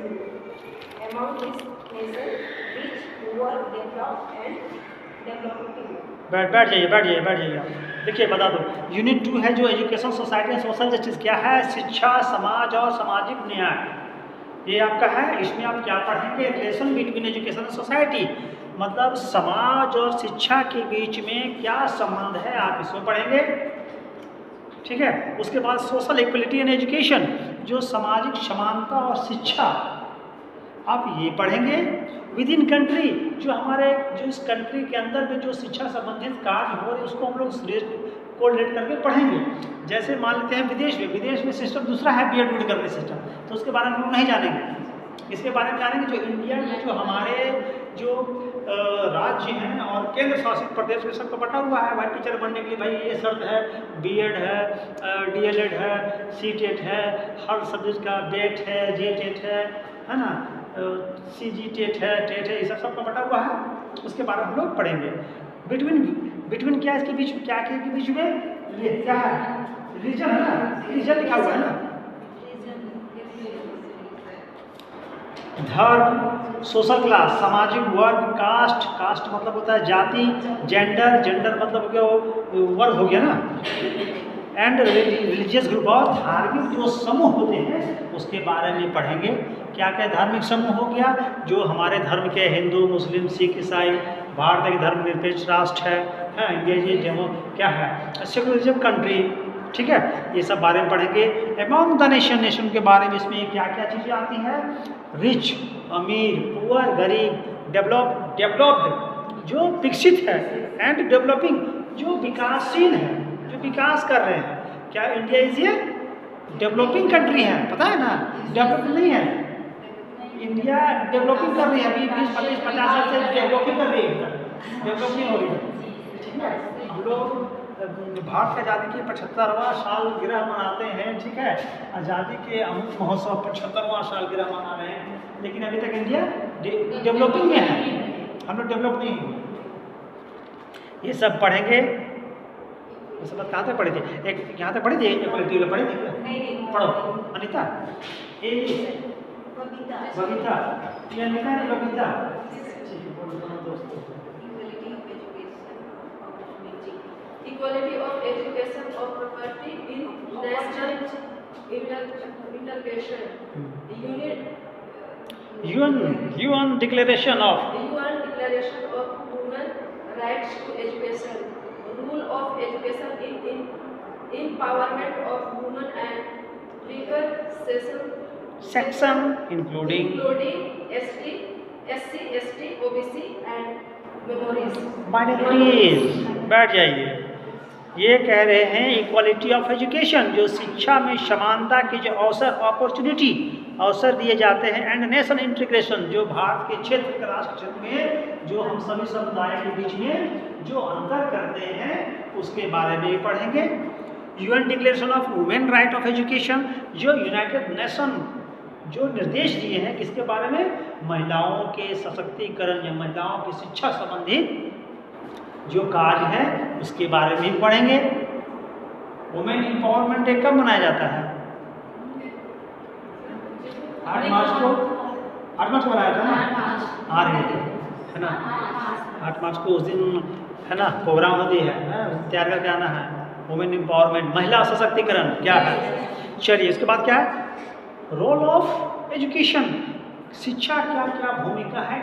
among these nations rich, poor, developed and developing. बैठ जाइए आप। देखिए बता दो, यूनिट 2 है जो education, society and social justice. क्या है? शिक्षा, समाज और सामाजिक न्याय। ये आपका है। इसमें आप क्या पढ़ेंगे? Relation between education and society, मतलब समाज और शिक्षा के बीच में क्या संबंध है, आप इसमें पढ़ेंगे। ठीक है। उसके बाद सोशल इक्वलिटी एंड एजुकेशन, जो सामाजिक समानता और शिक्षा, आप ये पढ़ेंगे। विद इन कंट्री, जो इस कंट्री के अंदर में जो शिक्षा संबंधित कार्य हो रहे उसको हम लोग कोऑर्डिनेट करके पढ़ेंगे। जैसे मान लेते हैं विदेश में सिस्टम दूसरा है, बीएड करने सिस्टम, तो उसके बारे में हम लोग नहीं जानेंगे। इसके बारे में जानेंगे जो इंडिया में जो हमारे जो राज्य हैं और केंद्र शासित प्रदेश में सबको बटा हुआ है। भाई टीचर बनने के लिए भाई ये शर्त है, बीएड है, डीएलएड है, सीटेट है, हर सब्जेक्ट का बेट है, जेटेट है ना, सीजी टेट है, ये सबका बटा हुआ है। उसके बारे में हम लोग पढ़ेंगे। बिटवीन क्या इसके बीच में, क्या के बीच में, ये क्या है? रीजन है ना, रीजन लिखा हुआ है ना। धर्म, सोशल क्लास, सामाजिक वर्ग, कास्ट मतलब होता है जाति, जेंडर मतलब क्या वर्ग हो गया ना, एंड रिलीजियस ग्रुप, और धार्मिक जो समूह होते हैं उसके बारे में पढ़ेंगे। क्या क्या धार्मिक समूह हो गया? जो हमारे धर्म के हिंदू, मुस्लिम, सिख, ईसाई, भारत एक धर्मनिरपेक्ष राष्ट्र है, इंडिया ये डेमो क्या है, सेकुलरिज्म कंट्री। ठीक है, ये सब बारे में पढ़ेंगे। अमॉन्ग द नेशन के बारे में इसमें क्या क्या चीज़ें आती हैं? रिच, अमीर, पुअर, गरीब, डेवलप्ड जो विकसित है, एंड डेवलपिंग जो विकासशील है, जो विकास कर रहे हैं। क्या India is a developing country है? पता है ना, डेवलपिंग नहीं है। इंडिया डेवलपिंग कर रही है, अभी 20-25-50 साल से डेवलपिंग कर रही है, डेवलपिंग हो रही है। ठीक है, हम लोग भारत की आज़ादी के 75वां सालगिरह मनाते हैं। ठीक है, आज़ादी के अमृत महोत्सव 75वां सालगिरह मना रहे हैं, लेकिन अभी तक इंडिया डेवलपिंग में है, हम लोग डेवलप नहीं हुए। ये सब पढ़ेंगे। ये सब कहाँ तक पढ़ी थी? एक यहाँ तक पढ़ी थी, पढ़ी थी। पढ़ो अनीता, बबीता, ये अनीता है, Babita. Equality of education of property in national integration. UN Declaration of Human Rights to Education. Rule of education in empowerment of women and legal section including SC, ST, OBC and minorities। बैठ जाइए। ये कह रहे हैं equality of education, जो शिक्षा में समानता के जो अवसर दिए जाते हैं, एंड नेशनल इंटीग्रेशन, जो भारत के क्षेत्र के राष्ट्र क्षेत्र में जो हम सभी समुदाय के बीच में जो अंतर करते हैं उसके बारे में भी पढ़ेंगे। UN declaration of women right of education, जो यूनाइटेड नेशन जो निर्देश दिए हैं, किसके बारे में? महिलाओं के सशक्तिकरण या महिलाओं की शिक्षा संबंधित जो कार्य है उसके बारे में पढ़ेंगे। वुमेन एम्पावरमेंट डे कब मनाया जाता है? 8 मार्च को मनाया था ना, आ रही है ना, 8 मार्च को उस दिन है ना प्रोग्राम होती है, तैयार करके आना है। वुमेन एम्पावरमेंट, महिला सशक्तिकरण क्या है? चलिए, इसके बाद क्या है? रोल ऑफ एजुकेशन, शिक्षा क्या क्या भूमिका है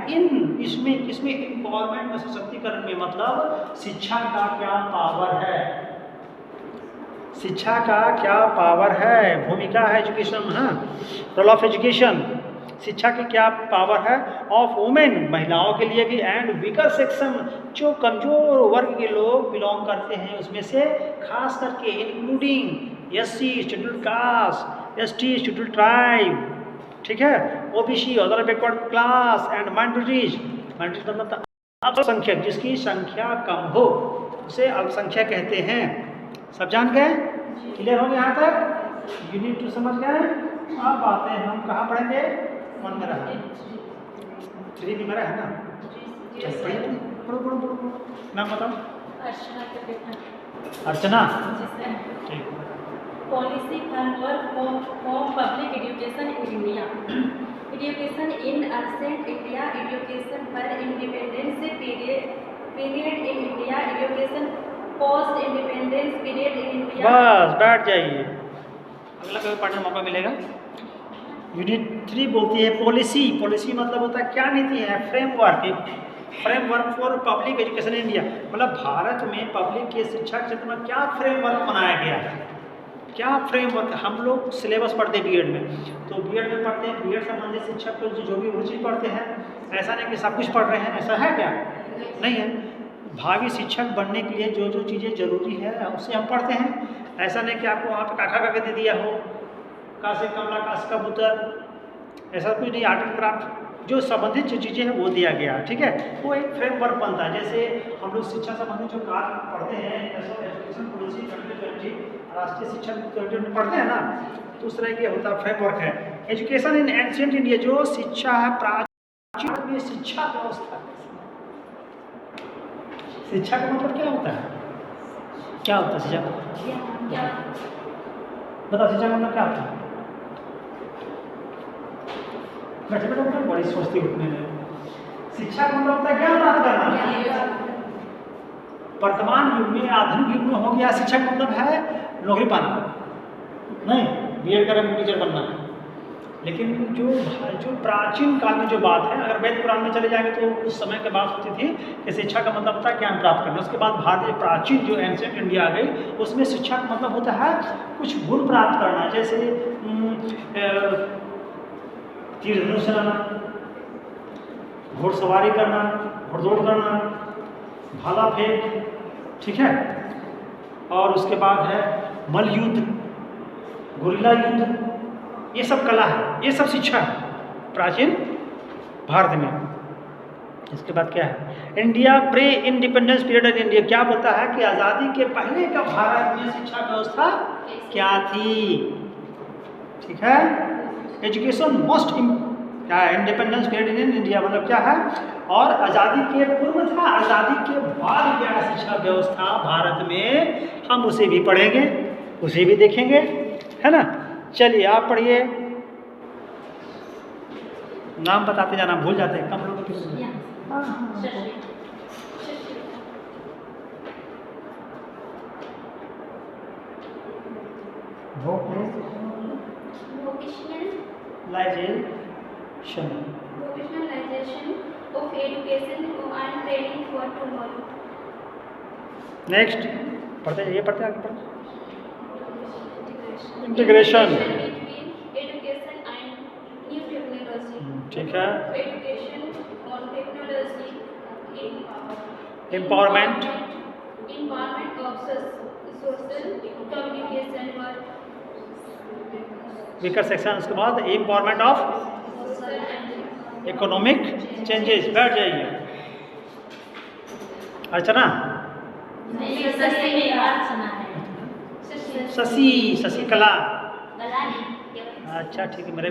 इसमें एम्पावरमेंट में, सशक्तिकरण में, मतलब शिक्षा का क्या पावर है, शिक्षा का क्या पावर है, भूमिका है एजुकेशन। हाँ, रोल ऑफ एजुकेशन, शिक्षा की क्या पावर है ऑफ वुमेन, महिलाओं के लिए भी, एंड वीकर सेक्शन, जो कमजोर वर्ग के लोग बिलोंग करते हैं उसमें से, खास करके including SC scheduled caste, ST scheduled tribe, ठीक है, OBC other backward class, and minorities मतलब अल्पसंख्यक, जिसकी संख्या कम हो उसे अल्पसंख्यक कहते हैं। सब जान गए? क्लियर हो गया यहाँ तक? यूनिट 2 समझ गए? अब आते हैं हम कहाँ पढ़ेंगे? 1 में रहा, 3 में रहा है ना। पढ़ो नाम बताओ। अर्चना। ठीक। Policy framework for public education in India. Education in ancient India, education pre independence period in India, education post independence period in India. बस बैठ जाइए, अगला कभी पढ़ने का मौका मिलेगा। यूनिट 3 बोलती है पॉलिसी। पॉलिसी मतलब होता है क्या नीति है, framework. Framework for public education in India, मतलब भारत में पब्लिक के शिक्षा क्षेत्र में क्या फ्रेमवर्क बनाया गया है, क्या फ्रेमवर्क। हम लोग सिलेबस पढ़ते हैं बीएड में, तो बीएड में पढ़ते हैं बीएड संबंधित शिक्षक को जो भी वो चीज़ पढ़ते हैं, ऐसा नहीं कि सब कुछ पढ़ रहे हैं, ऐसा है क्या, नहीं है। भावी शिक्षक बनने के लिए जो जो चीज़ें जरूरी है उसे हम पढ़ते हैं। ऐसा नहीं कि आपको वहाँ पर काखा करके दे दिया हो, का से कमला का से कबूतर, ऐसा कुछ नहीं। आर्ट एंड क्राफ्ट जो संबंधित जो चीज़ें हैं वो दिया गया, ठीक है। वो एक फ्रेमवर्क बनता है। जैसे हम लोग शिक्षा संबंधित जो कार्य पढ़ते हैं, एजुकेशन पॉलिसी 2020, राष्ट्रीय शिक्षा नीति पढ़ते हैं ना, तो उस तरह के होता फ्रेमवर्क है। एजुकेशन इन एंशिएंट इंडिया, जो शिक्षा है प्राचीन में शिक्षा व्यवस्था। शिक्षा का मतलब क्या होता है, क्या होता है शिक्षा, बताओ शिक्षा का मतलब क्या होता है। बैठे बैठे बैठे बड़ी सोचती उठने में। शिक्षा का मतलब होता है ज्ञान प्राप्त करना। वर्तमान युग में, आधुनिक युग में हो गया शिक्षा का मतलब है नौकरी पाना, नहीं बीएड कर टीचर बनना है। लेकिन जो प्राचीन काल में जो बात है, अगर वेद पुराण में चले जाएंगे तो उस समय की बात होती थी कि शिक्षा का मतलब होता है ज्ञान प्राप्त करना। उसके बाद भारतीय प्राचीन जो एंशिएंट इंडिया आ गई, उसमें शिक्षा का मतलब होता है कुछ गुण प्राप्त करना, जैसे तीर धनुष चलाना, घोड़सवारी करना, घोड़दौड़ करना, भाला फेंक, ठीक है। और उसके बाद है मल्ल युद्ध, गुरिल्ला युद्ध, ये सब कला है, ये सब शिक्षा है प्राचीन भारत में। इसके बाद क्या है, India pre independence period in India, क्या बोलता है कि आज़ादी के पहले का भारत में शिक्षा व्यवस्था क्या थी, ठीक है। एजुकेशन मोस्ट क्या है, इंडिपेंडेंस पीरियड इन इंडिया मतलब क्या है, और आज़ादी के पूर्व था, आज़ादी के बाद क्या शिक्षा व्यवस्था भारत में, हम उसे भी पढ़ेंगे, उसे भी देखेंगे, है ना। चलिए आप पढ़िए, नाम बताते जाना, भूल जाते हैं कम लोग। Vocationalization of education and training for tomorrow. Next पढ़ते जाइए, पढ़ते आगे पढ़ते। Integration between education and new technology. ठीक है। Education और technology Empowerment of social communication work. Weaker section, उसके बाद एम्पावरमेंट ऑफ इकोनॉमिक चेंजेस। बैठ जाइए। अर्चना, शशि, शशिकला, अच्छा ठीक है। मेरे